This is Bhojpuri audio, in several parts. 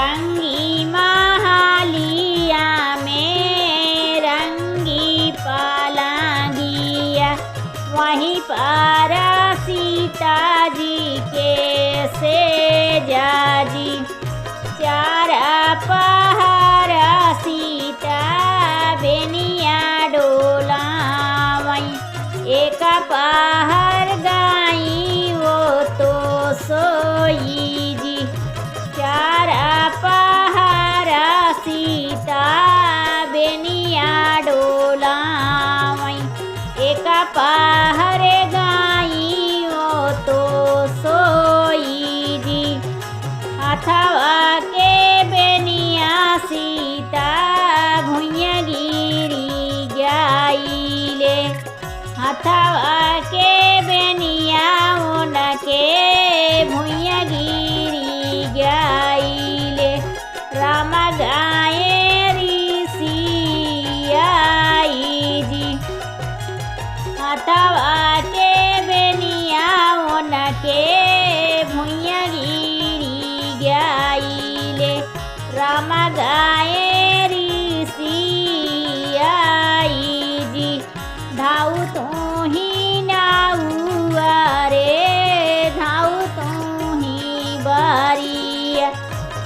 रंगी महालिया में रंगी पालांगिया, वहीं पर सीता जी के सेजाजी। चार पहर सीता बेनिया डोलावई, एक पहर गाई वो तो सोई जी। चार पहर सीता बेनिया डोलावई, एक पहर गाई वो तो सोई जी। हथवा के बेनिया सीता भुइया गिरी जाइले, हथवा के बेनिया उनके भुइया गिरी जाइले। राम गाए ऋषि आई जी, हथवा के बेनिया उनके भुइया गिरी जाइले। राम गाए ऋषि आई जी, धाऊ तू ही नाउआ रे, धाऊ तू ही बारिया,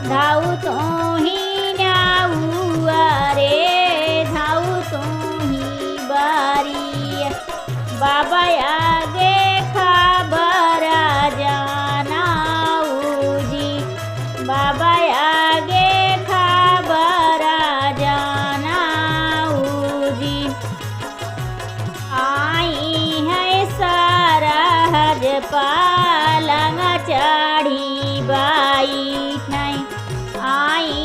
धाऊ तू ही नाउआ रे, धाऊ तू ही बारिया। बाबा आगे खबर जानाऊ जी, बाबा आगे खबर जानाऊ जी। आई है सरहज पालंग चढ़ी बैठै, आई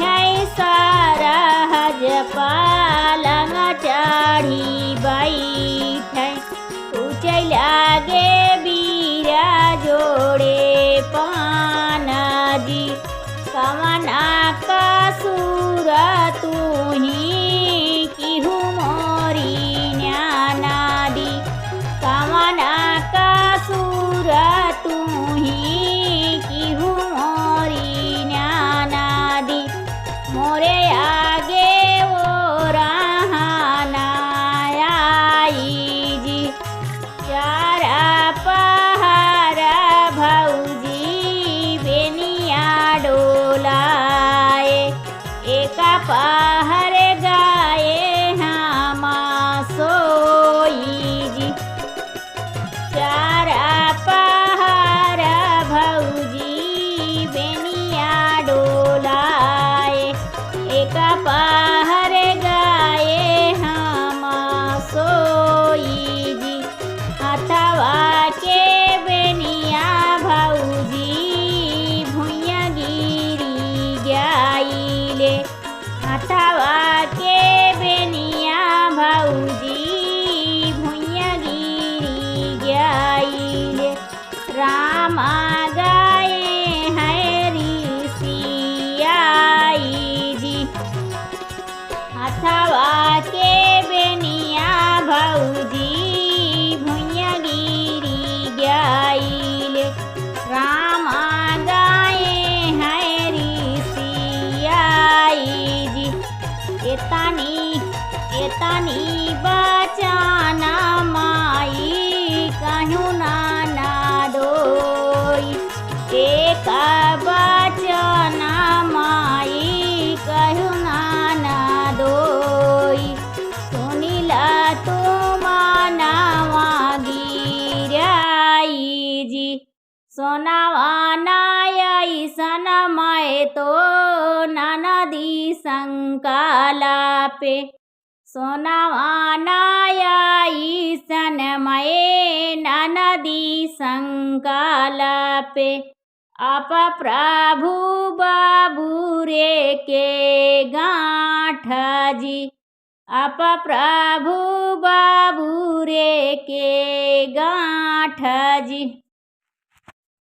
है सरहज पालंग चढ़ी बैठै। पूछै लागे बीरा जोड़े पाना जी, कवना कसूर तुही किहु मोरी न्याना दी। कवना कसूर तुही किहु मोरी न्याना दी। मोरे आगे वो रहना आई जी। चार पहर भौजी बेनिया डोलाए, एक पहर गाए हम सोई जी। चार पहर भौजी बेनिया डोलाए, एक पहर गाए हम सोई जी। हथवा के बेनिया भौजी भुइया गिरी जाइले, हथवा के बेनिया भौजी भुइया गिरी जाइले। राम गाए हैं ऋषि आई जी, हथवा के बेनिया भौजी भुइया गिरी जाइले। राम गाए हैं ऋषि आई जी। एतनी बचाना माई कहूँ ना दोई, एक बचना माई कहूँ ना दोई। सुनिला तुम नावा गिराई जी, सोनावा नाई सन मैं तो ननदी संकाला पे। सोनावा नाई सन मैं ननदी संकाला पे। आप प्रभु बाबू रे के गाँठ जी, आप प्रभु बाबू रे के गाँठ जी।